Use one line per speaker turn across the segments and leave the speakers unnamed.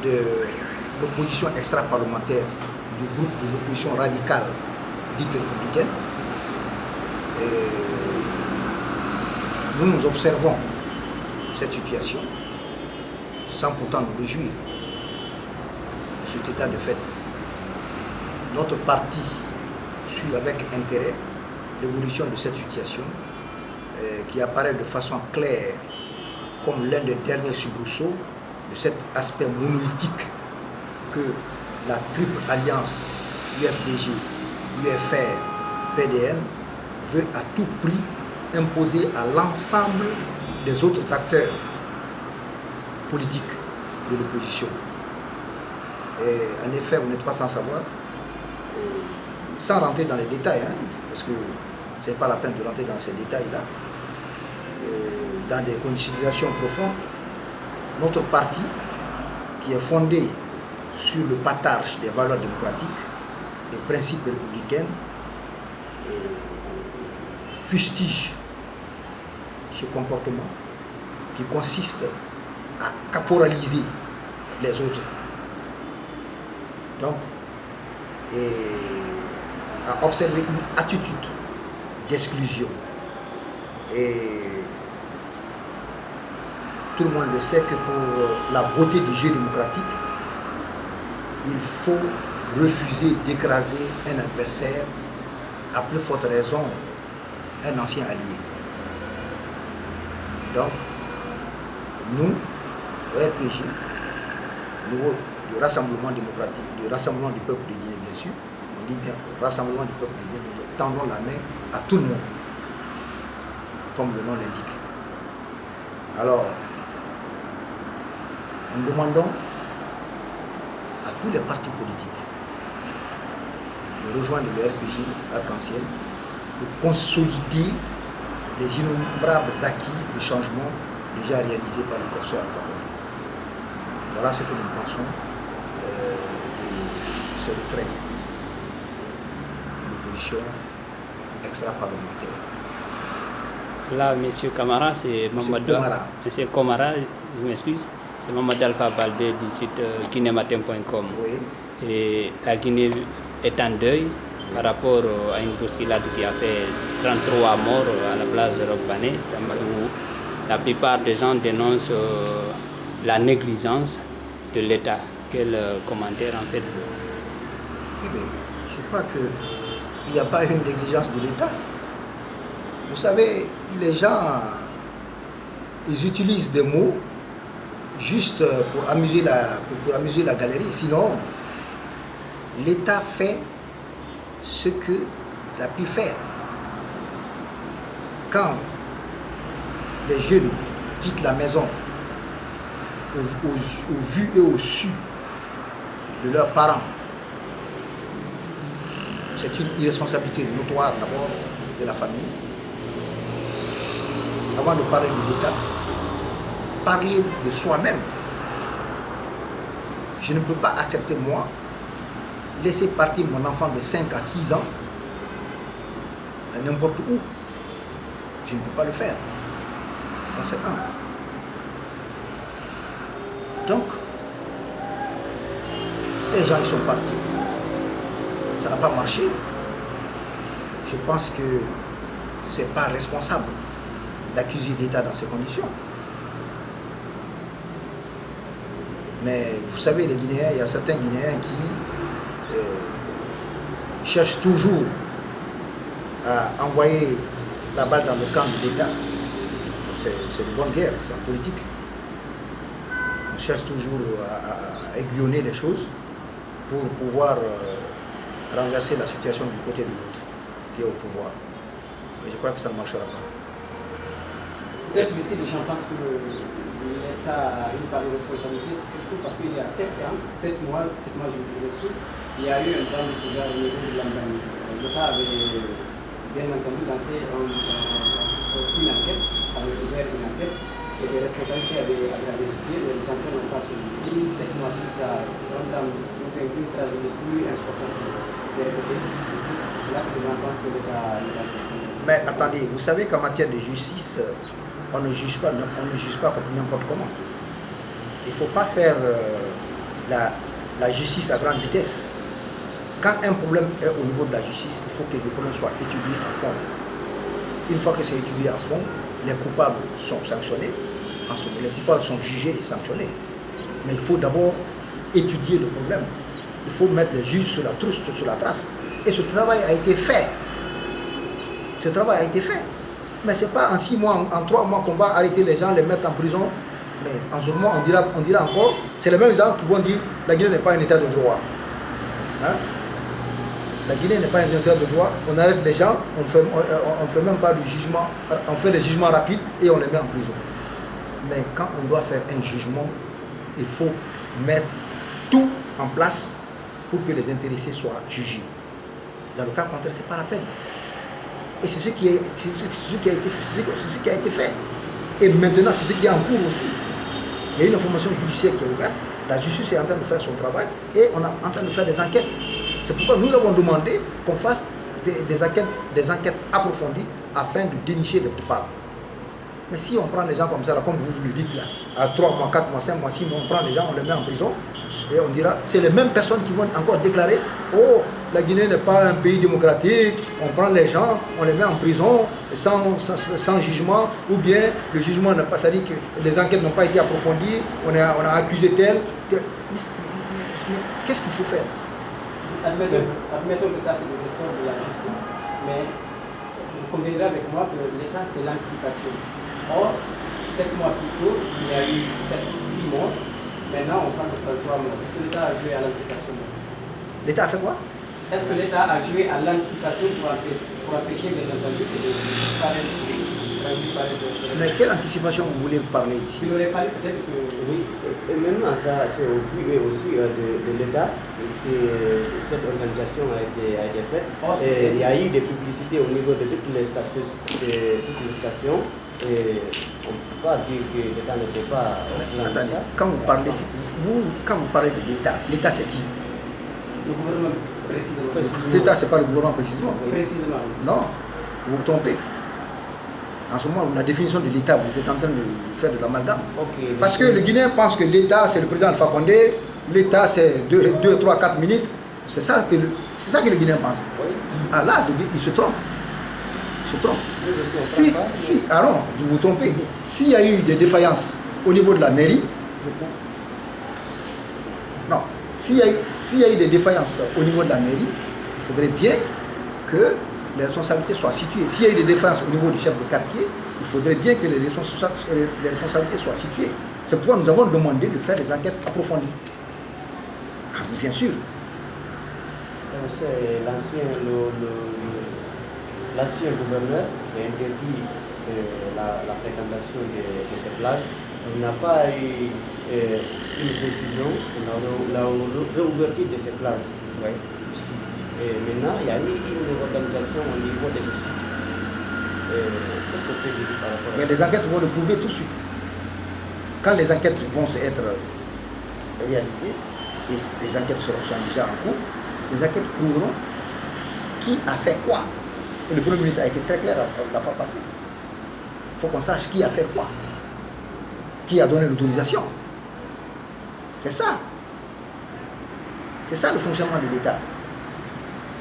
de l'opposition extra-parlementaire du groupe de l'opposition radicale dite républicaine. Et nous observons cette situation sans pourtant nous réjouir de cet état de fait. Notre parti suit avec intérêt l'évolution de cette situation qui apparaît de façon claire comme l'un des derniers soubresauts de cet aspect monolithique que la triple alliance UFDG, UFR, PDN veut à tout prix imposer à l'ensemble des autres acteurs politiques de l'opposition. Et en effet, vous n'êtes pas sans savoir, sans rentrer dans les détails, parce que ce n'est pas la peine de rentrer dans ces détails-là, dans des considérations profondes, notre parti, qui est fondé sur le partage des valeurs démocratiques et principes républicains, fustige ce comportement qui consiste à caporaliser les autres. Donc, et à observer une attitude d'exclusion. Et tout le monde le sait que pour la beauté du jeu démocratique, il faut refuser d'écraser un adversaire, à plus forte raison un ancien allié. Donc, nous, au RPG, au niveau du Rassemblement démocratique, du Rassemblement du peuple de Guinée, bien sûr, on dit bien Rassemblement du peuple de Guinée, nous tendons la main à tout le monde, comme le nom l'indique. Alors, nous demandons à tous les partis politiques de rejoindre le RPG Arc-en-Ciel pour consolider les innombrables acquis du changement déjà réalisés par le professeur Alpha Condé. Voilà ce que nous pensons de ce retrait de l'opposition extra-parlementaire.
Là, M. Camara, c'est Mamadou. M. Komara, je m'excuse, c'est Mamadou Alpha Baldé du site guinématin.com.
Oui.
Et la Guinée est en deuil par rapport à une bousculade qui a fait 33 morts à la place de Rockbané, où la plupart des gens dénoncent la négligence de l'État. Quel commentaire en fait?
Eh bien, je crois qu'il n'y a pas une négligence de l'État. Vous savez, les gens, ils utilisent des mots juste pour amuser la galerie. Sinon, l'État fait ce qu'il a pu faire. Quand les jeunes quittent la maison au vu et au su de leurs parents, c'est une irresponsabilité notoire d'abord de la famille. Avant de parler de l'État, parler de soi-même. Je ne peux pas accepter, moi, laisser partir mon enfant de 5 à 6 ans n'importe où. Je ne peux pas le faire. Ça, c'est un. Donc, les gens, ils sont partis. Ça n'a pas marché. Je pense que ce n'est pas responsable d'accuser l'État dans ces conditions. Mais vous savez, les Guinéens, il y a certains Guinéens qui cherchent toujours à envoyer la balle dans le camp de l'État. C'est une bonne guerre, c'est en politique. On cherche toujours à aiguillonner les choses pour pouvoir renverser la situation du côté de l'autre, qui est au pouvoir. Et je crois que ça ne marchera pas.
Peut-être ici les gens pensent que l'État a une part de responsabilité, c'est surtout parce qu'il y a 7 ans, 7 mois, je m'excuse, il y a eu un plan de sauvegarde au niveau de l'Ambani. L'État avait bien entendu lancé une enquête, avait ouvert une enquête, et les responsabilités avaient sauté, les enquêtes n'ont pas suivi. 7 mois plus tard, une tragédie plus importante s'est répétée. C'est pour cela que les gens pensent que l'État est responsable.
Mais attendez, vous savez qu'en matière de justice, on ne juge pas comme n'importe comment. Il ne faut pas faire la justice à grande vitesse. Quand un problème est au niveau de la justice, il faut que le problème soit étudié à fond. Une fois que c'est étudié à fond, les coupables sont sanctionnés, les coupables sont jugés et sanctionnés. Mais il faut d'abord étudier le problème. Il faut mettre les juges sur la trace. Et ce travail a été fait. Ce travail a été fait. Mais ce n'est pas en 6 mois, en 3 mois qu'on va arrêter les gens, les mettre en prison. Mais en ce moment, on dira encore, c'est les mêmes gens qui vont dire la Guinée n'est pas un état de droit. Hein? La Guinée n'est pas un état de droit. On arrête les gens, on ne fait même pas du jugement, on fait des jugements rapides et on les met en prison. Mais quand on doit faire un jugement, il faut mettre tout en place pour que les intéressés soient jugés. Dans le cas contraire, ce n'est pas la peine. Et c'est ce qui a été fait. Et maintenant, c'est ce qui est en cours aussi. Il y a une information judiciaire qui est ouverte. La justice est en train de faire son travail et on est en train de faire des enquêtes. C'est pourquoi nous avons demandé qu'on fasse des enquêtes approfondies afin de dénicher les coupables. Mais si on prend les gens comme ça, là, comme vous le dites là, à 3 mois, 4 mois, 5 mois, 6 mois, on prend les gens, on les met en prison, et on dira, c'est les mêmes personnes qui vont encore déclarer, oh, la Guinée n'est pas un pays démocratique, on prend les gens, on les met en prison sans jugement, ou bien le jugement n'a pas, ça dit que les enquêtes n'ont pas été approfondies, on a accusé tel. Mais qu'est-ce qu'il faut faire?
Admettons que ça c'est une question de la justice, mais vous conviendrez avec moi que l'État c'est l'anticipation. Or, 7 mois plus tôt, il y a eu 6 mois, maintenant on parle de 33 mois. Est-ce que l'État a joué à l'anticipation?
L'État a fait quoi?
Est-ce que l'État a joué à l'anticipation pour empêcher bien entendu que les traduits paraissent?
Mais quelle anticipation vous voulez parler ici?
Il aurait fallu peut-être que...
Oui, et maintenant ça c'est au vu aussi de l'État que cette organisation a été faite. Et il y a eu des publicités au niveau de toutes les stations. Et on ne peut pas dire que l'État ne peut pas...
Attendez, quand vous parlez de l'État, l'État c'est qui?
Le gouvernement, précisément.
L'État, ce n'est pas le gouvernement précisément.
Précisément.
Non, vous vous trompez. En ce moment, la définition de l'État, vous êtes en train de faire de l'amalgame.
Okay,
parce que le Guinéen pense que l'État, c'est le président Alpha Condé, l'État, c'est 2, 3, 4 ministres. C'est ça que le Guinéen pense.
Oui.
Ah là, il se trompe. Il se trompe. Ah non, vous vous trompez. S'il y a eu des défaillances au niveau de la mairie, non, s'il y a eu des défaillances au niveau de la mairie, il faudrait bien que les responsabilités soient situées. S'il y a eu des défaillances au niveau du chef de quartier, il faudrait bien que les responsabilités soient situées. C'est pourquoi nous avons demandé de faire des enquêtes approfondies. Ah, bien sûr.
C'est l'ancien gouverneur qui a interdit la fréquentation de ces plages. Il n'a pas eu une décision pour la réouverture de ces plages.
Oui.
Ici. Et maintenant, il y a eu une organisation au niveau de ce site. Qu'est-ce qu'on peut dire par rapport à ça?
Mais les enquêtes vont le prouver tout de suite. Quand les enquêtes vont être réalisées, et les enquêtes sont déjà en cours, les enquêtes prouveront qui a fait quoi. Et le Premier ministre a été très clair la fois passée. Il faut qu'on sache qui a fait quoi. Qui a donné l'autorisation. C'est ça. C'est ça le fonctionnement de l'État.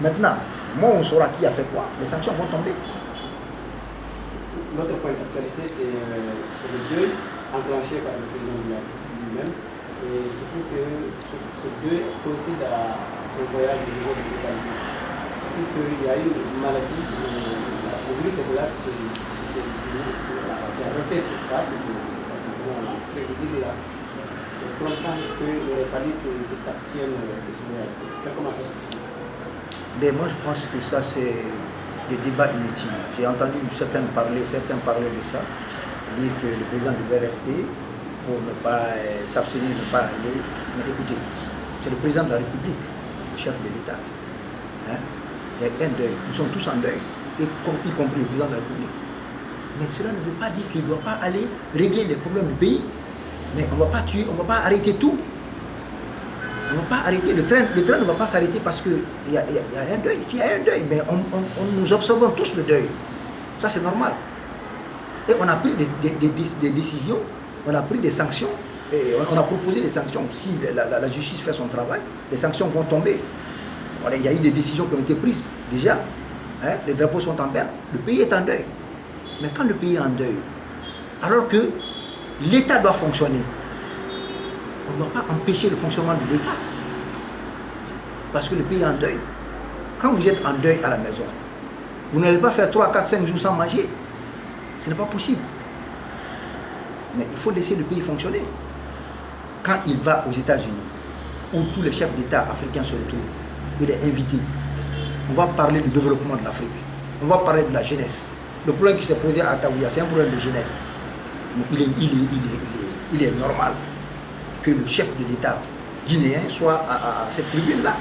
Maintenant, moi on saura qui a fait quoi. Les sanctions vont tomber.
L'autre point d'actualité, c'est le deuil enclenché par le président lui-même. Et surtout que ce deuil coïncide à son voyage au niveau des États-Unis. Surtout qu'il y a une maladie, le virus Ebola qui a refait surface de façon prévisible là. Donc on pense qu'il aurait fallu que s'abstienne de ce voyage. Comment est-ce?
Mais moi je pense que ça c'est des débats inutiles. J'ai entendu certains parler de ça, dire que le président devait rester pour ne pas s'abstenir, ne pas aller. Mais écoutez, c'est le président de la République, le chef de l'État. Hein? Il y a un deuil, nous sommes tous en deuil, y compris le président de la République. Mais cela ne veut pas dire qu'il ne doit pas aller régler les problèmes du pays. Mais on ne va pas tuer, on ne va pas arrêter tout. On ne va pas arrêter, le train ne va pas s'arrêter parce qu'il y a un deuil. S'il y a un deuil, mais nous observons tous le deuil. Ça c'est normal. Et on a pris des décisions, on a pris des sanctions Et on a proposé des sanctions. Si la justice fait son travail, les sanctions vont tomber. Voilà, il y a eu des décisions qui ont été prises déjà. Hein, les drapeaux sont en berne. Le pays est en deuil. Mais quand le pays est en deuil, alors que l'État doit fonctionner, on ne doit pas empêcher le fonctionnement de l'État. Parce que le pays est en deuil. Quand vous êtes en deuil à la maison, vous n'allez pas faire 3, 4, 5 jours sans manger. Ce n'est pas possible. Mais il faut laisser le pays fonctionner. Quand il va aux États-Unis, où tous les chefs d'État africains se retrouvent, il est invité. On va parler du développement de l'Afrique. On va parler de la jeunesse. Le problème qui s'est posé à Taouya, c'est un problème de jeunesse. Mais il est normal que le chef de l'État guinéen soit à cette tribune-là,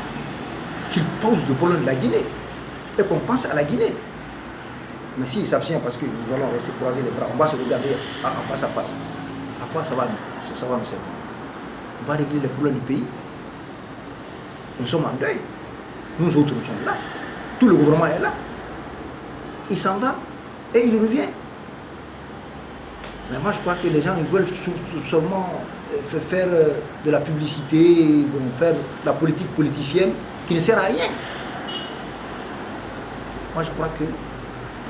qu'il pose le problème de la Guinée et qu'on pense à la Guinée. Mais s'il s'abstient parce que nous allons rester croiser les bras, on va se regarder en face à face. À quoi ça va nous servir? On va régler les problèmes du pays. Nous sommes en deuil. Nous autres, nous sommes là. Tout le gouvernement est là. Il s'en va et il revient. Mais moi, je crois que les gens ils veulent seulement faire de la publicité, faire de la politique politicienne qui ne sert à rien. Moi, je crois que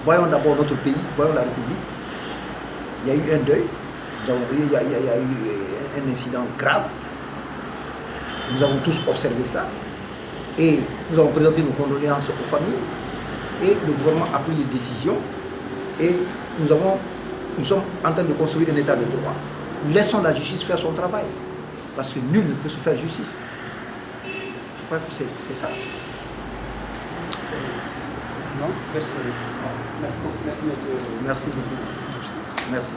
voyons d'abord notre pays, voyons la République. Il y a eu un deuil, il y a eu un incident grave. Nous avons tous observé ça. Et nous avons présenté nos condoléances aux familles. Et le gouvernement a pris des décisions. Et nous sommes en train de construire un état de droit. Laissons la justice faire son travail. Parce que nul ne peut se faire justice. Je crois que c'est ça.
Non, merci. Merci beaucoup.
Merci beaucoup. Merci.